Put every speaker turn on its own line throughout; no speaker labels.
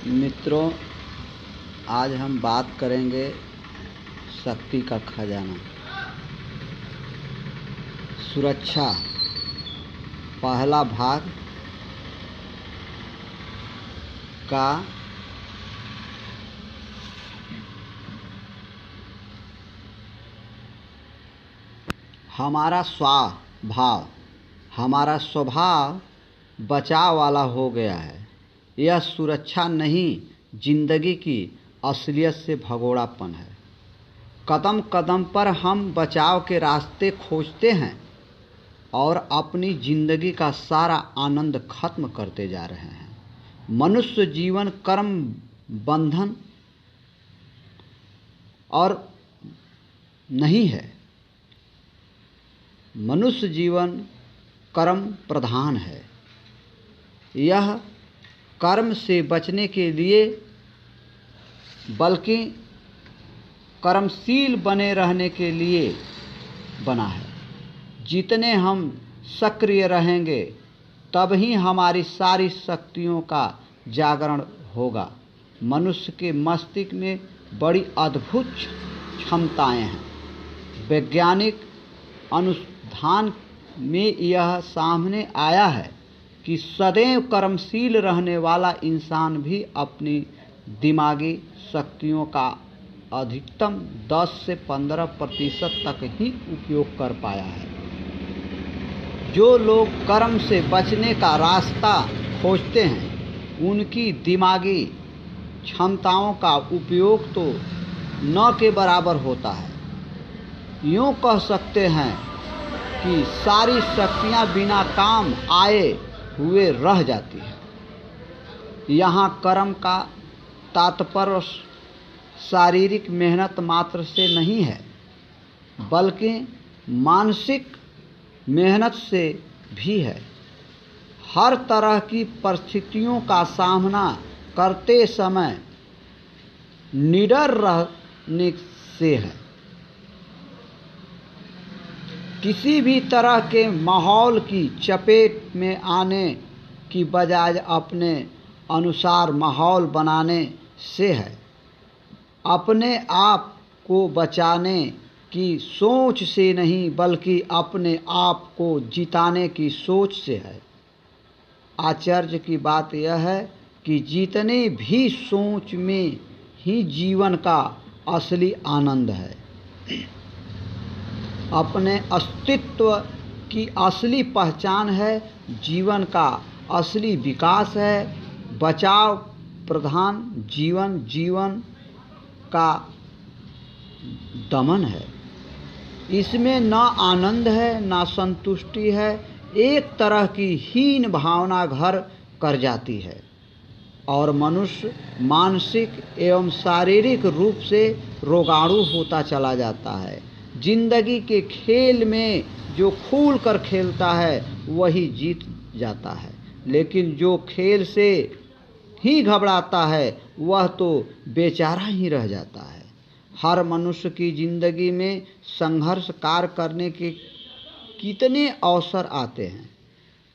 मित्रों, आज हम बात करेंगे शक्ति का खजाना। सुरक्षा पहला भाग का हमारा स्वभाव बचाव वाला हो गया है। यह सुरक्षा नहीं, जिंदगी की असलियत से भगोड़ापन है। कदम कदम पर हम बचाव के रास्ते खोजते हैं और अपनी जिंदगी का सारा आनंद खत्म करते जा रहे हैं। मनुष्य जीवन कर्म बंधन और नहीं है। मनुष्य जीवन कर्म प्रधान है। यह कर्म से बचने के लिए बल्कि कर्मशील बने रहने के लिए बना है। जितने हम सक्रिय रहेंगे तभी हमारी सारी शक्तियों का जागरण होगा। मनुष्य के मस्तिष्क में बड़ी अद्भुत क्षमताएं हैं। वैज्ञानिक अनुसंधान में यह सामने आया है कि सदैव कर्मशील रहने वाला इंसान भी अपनी दिमागी शक्तियों का अधिकतम 10 से 15% तक ही उपयोग कर पाया है। जो लोग कर्म से बचने का रास्ता खोजते हैं, उनकी दिमागी क्षमताओं का उपयोग तो न के बराबर होता है। यूँ कह सकते हैं कि सारी शक्तियाँ बिना काम आए हुए रह जाती है। यहाँ कर्म का तात्पर्य शारीरिक मेहनत मात्र से नहीं है, बल्कि मानसिक मेहनत से भी है। हर तरह की परिस्थितियों का सामना करते समय निडर रहने से है। किसी भी तरह के माहौल की चपेट में आने की बजाय अपने अनुसार माहौल बनाने से है। अपने आप को बचाने की सोच से नहीं, बल्कि अपने आप को जिताने की सोच से है। आश्चर्य की बात यह है कि जितने भी सोच में ही जीवन का असली आनंद है। अपने अस्तित्व की असली पहचान है। जीवन का असली विकास है। बचाव प्रधान जीवन का दमन है। इसमें न आनंद है न संतुष्टि है। एक तरह की हीन भावना घर कर जाती है और मनुष्य मानसिक एवं शारीरिक रूप से रोगाणु होता चला जाता है। जिंदगी के खेल में जो खुल कर खेलता है वही जीत जाता है, लेकिन जो खेल से ही घबराता है वह तो बेचारा ही रह जाता है। हर मनुष्य की जिंदगी में संघर्ष कार्य करने के कितने अवसर आते हैं,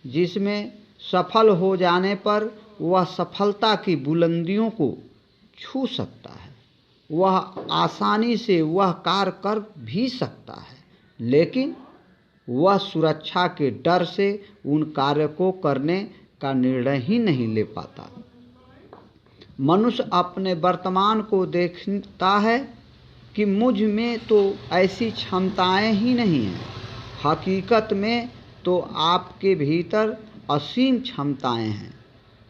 जिसमें सफल हो जाने पर वह सफलता की बुलंदियों को छू सकता है। वह आसानी से वह कार्य कर भी सकता है, लेकिन वह सुरक्षा के डर से उन कार्य को करने का निर्णय ही नहीं ले पाता। मनुष्य अपने वर्तमान को देखता है कि मुझ में तो ऐसी क्षमताएं ही नहीं हैं। हकीकत में तो आपके भीतर असीम क्षमताएं हैं।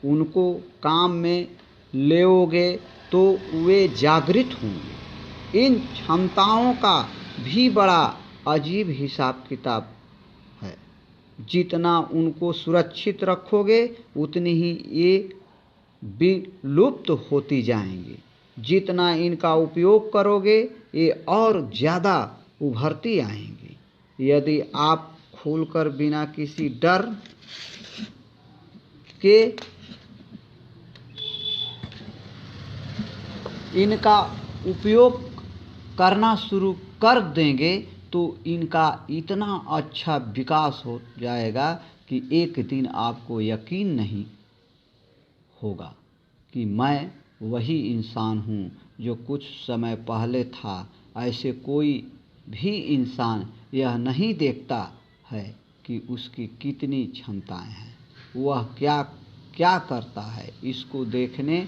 उनको काम में लेओगे तो वे जागृत होंगे। इन क्षमताओं का भी बड़ा अजीब हिसाब किताब है। जितना उनको सुरक्षित रखोगे उतनी ही ये विलुप्त होती जाएंगी। जितना इनका उपयोग करोगे ये और ज़्यादा उभरती आएंगी। यदि आप खुलकर बिना किसी डर के इनका उपयोग करना शुरू कर देंगे तो इनका इतना अच्छा विकास हो जाएगा कि एक दिन आपको यकीन नहीं होगा। कि मैं वही इंसान हूँ जो कुछ समय पहले था। ऐसे कोई भी इंसान यह नहीं देखता है कि उसकी कितनी क्षमताएं हैं, वह क्या क्या करता है। इसको देखने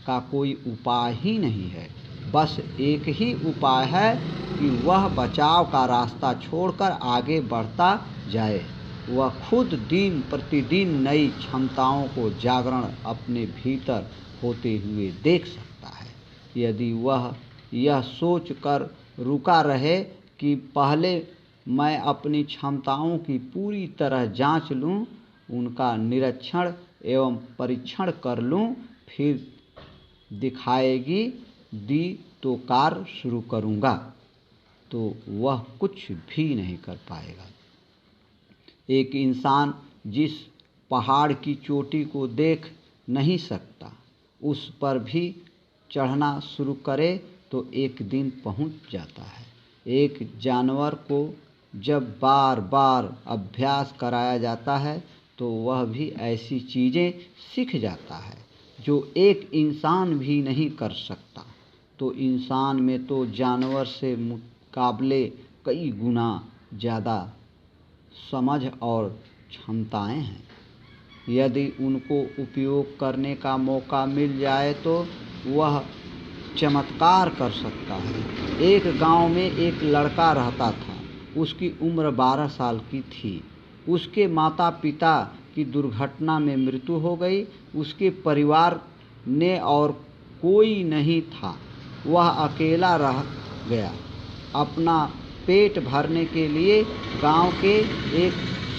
का कोई उपाय ही नहीं है। बस एक ही उपाय है कि वह बचाव का रास्ता छोड़कर आगे बढ़ता जाए। वह खुद दिन प्रतिदिन नई क्षमताओं को जागरण अपने भीतर होते हुए देख सकता है। यदि वह यह सोच कर रुका रहे कि पहले मैं अपनी क्षमताओं की पूरी तरह जांच लूं, उनका निरीक्षण एवं परीक्षण कर लूं, फिर दिखाएगी दी तो कार्य शुरू करूंगा, तो वह कुछ भी नहीं कर पाएगा। एक इंसान जिस पहाड़ की चोटी को देख नहीं सकता, उस पर भी चढ़ना शुरू करे तो एक दिन पहुंच जाता है। एक जानवर को जब बार बार अभ्यास कराया जाता है तो वह भी ऐसी चीज़ें सीख जाता है जो एक इंसान भी नहीं कर सकता। तो इंसान में तो जानवर से मुकाबले कई गुना ज़्यादा समझ और क्षमताएं हैं। यदि उनको उपयोग करने का मौका मिल जाए तो वह चमत्कार कर सकता है। एक गांव में एक लड़का रहता था। उसकी उम्र 12 साल की थी। उसके माता पिता की दुर्घटना में मृत्यु हो गई। उसके परिवार ने और कोई नहीं था। वह अकेला रह गया। अपना पेट भरने के लिए गांव के एक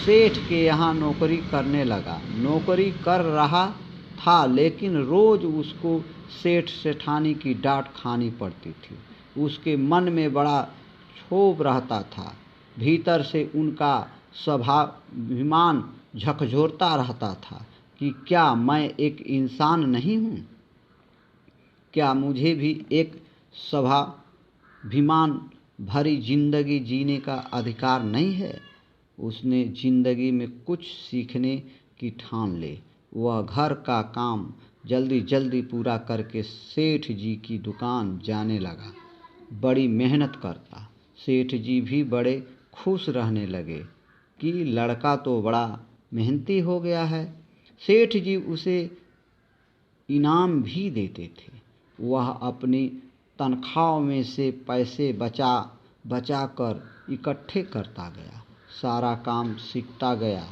सेठ के यहाँ नौकरी करने लगा। नौकरी कर रहा था, लेकिन रोज उसको सेठ सेठानी की डांट खानी पड़ती थी। उसके मन में बड़ा क्षोभ रहता था। भीतर से उनका स्वाभिमान झकझोरता रहता था कि क्या मैं एक इंसान नहीं हूँ? क्या मुझे भी एक स्वाभिमान भरी जिंदगी जीने का अधिकार नहीं है? उसने जिंदगी में कुछ सीखने की ठान ली। वह घर का काम जल्दी जल्दी पूरा करके सेठ जी की दुकान जाने लगा। बड़ी मेहनत करता। सेठ जी भी बड़े खुश रहने लगे कि लड़का तो बड़ा मेहनती हो गया है। सेठ जी उसे इनाम भी देते थे। वह अपनी तनख्वाह में से पैसे बचा बचा कर इकट्ठे करता गया। सारा काम सीखता गया।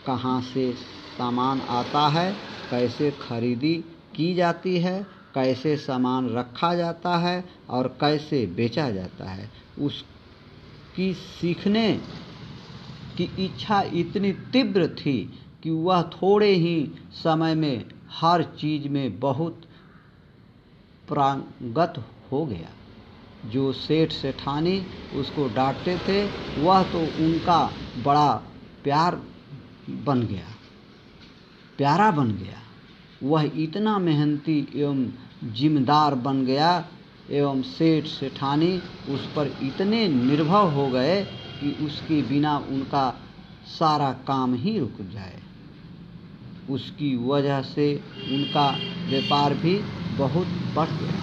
कहाँ से सामान आता है, कैसे खरीदी की जाती है, कैसे सामान रखा जाता है और कैसे बेचा जाता है। उसकी सीखने की इच्छा इतनी तीव्र थी कि वह थोड़े ही समय में हर चीज़ में बहुत पारंगत हो गया। जो सेठ सेठानी उसको डांटते थे, वह तो उनका बड़ा प्यारा बन गया। वह इतना मेहनती एवं जिम्मेदार बन गया एवं सेठ सेठानी उस पर इतने निर्भर हो गए कि उसके बिना उनका सारा काम ही रुक जाए। उसकी वजह से उनका व्यापार भी बहुत बढ़ गया।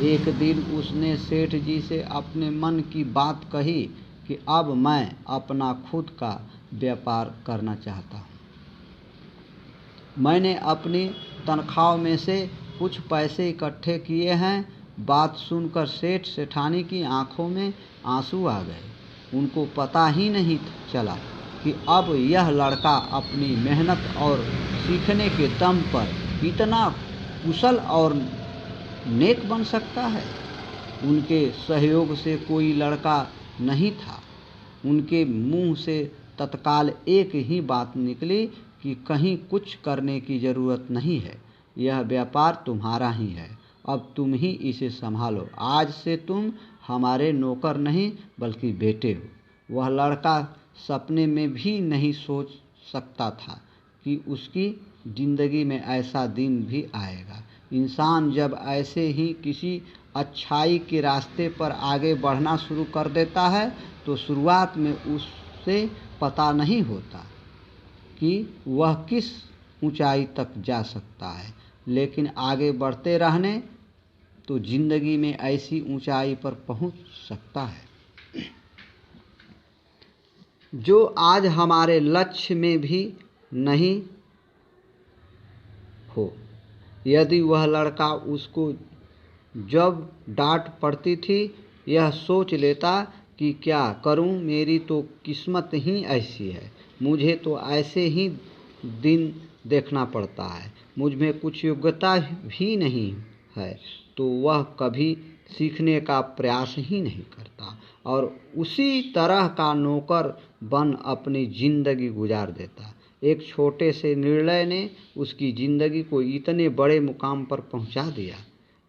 एक दिन उसने सेठ जी से अपने मन की बात कही कि अब मैं अपना खुद का व्यापार करना चाहता हूँ। मैंने अपनी तनख्वाह में से कुछ पैसे इकट्ठे किए हैं। बात सुनकर सेठ सेठानी की आंखों में आंसू आ गए। उनको पता ही नहीं चला कि अब यह लड़का अपनी मेहनत और सीखने के दम पर इतना कुशल और नेक बन सकता है। उनके सहयोग से कोई लड़का नहीं था। उनके मुंह से तत्काल एक ही बात निकली कि कहीं कुछ करने की ज़रूरत नहीं है। यह व्यापार तुम्हारा ही है, अब तुम ही इसे संभालो। आज से तुम हमारे नौकर नहीं बल्कि बेटे हो। वह लड़का सपने में भी नहीं सोच सकता था कि उसकी ज़िंदगी में ऐसा दिन भी आएगा। इंसान जब ऐसे ही किसी अच्छाई के रास्ते पर आगे बढ़ना शुरू कर देता है तो शुरुआत में उससे पता नहीं होता कि वह किस ऊंचाई तक जा सकता है। लेकिन आगे बढ़ते रहने तो जिंदगी में ऐसी ऊंचाई पर पहुंच सकता है जो आज हमारे लक्ष्य में भी नहीं हो। यदि वह लड़का उसको जब डांट पड़ती थी यह सोच लेता कि क्या करूं, मेरी तो किस्मत ही ऐसी है, मुझे तो ऐसे ही दिन देखना पड़ता है, मुझ में कुछ योग्यता भी नहीं है, तो वह कभी सीखने का प्रयास ही नहीं करता और उसी तरह का नौकर बन अपनी जिंदगी गुजार देता। एक छोटे से निर्णय ने उसकी जिंदगी को इतने बड़े मुकाम पर पहुंचा दिया।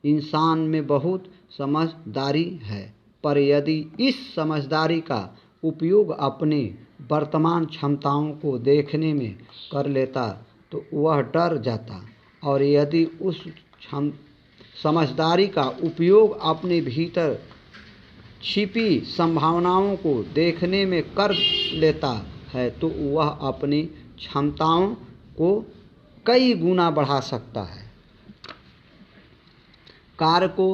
इंसान में बहुत समझदारी है, पर यदि इस समझदारी का उपयोग अपने वर्तमान क्षमताओं को देखने में कर लेता तो वह डर जाता, और यदि उस समझदारी का उपयोग अपने भीतर छिपी संभावनाओं को देखने में कर लेता है तो वह अपनी क्षमताओं को कई गुना बढ़ा सकता है। कार्य को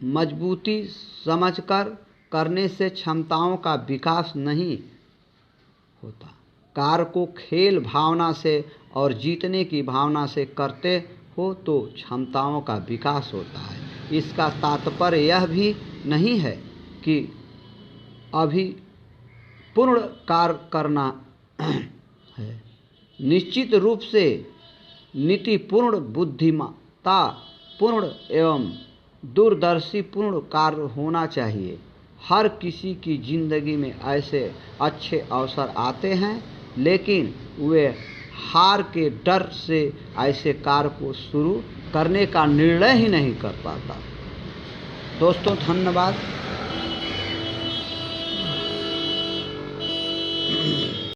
मजबूती समझकर करने से क्षमताओं का विकास नहीं होता। कार्य को खेल भावना से और जीतने की भावना से करते हो तो क्षमताओं का विकास होता है। इसका तात्पर्य यह भी नहीं है कि अभी पूर्ण कार्य करना है। निश्चित रूप से नीतिपूर्ण, बुद्धिमत्ता पूर्ण एवं दूरदर्शी पूर्ण कार्य होना चाहिए। हर किसी की जिंदगी में ऐसे अच्छे अवसर आते हैं, लेकिन वे हार के डर से ऐसे कार्य को शुरू करने का निर्णय ही नहीं कर पाता। दोस्तों धन्यवाद।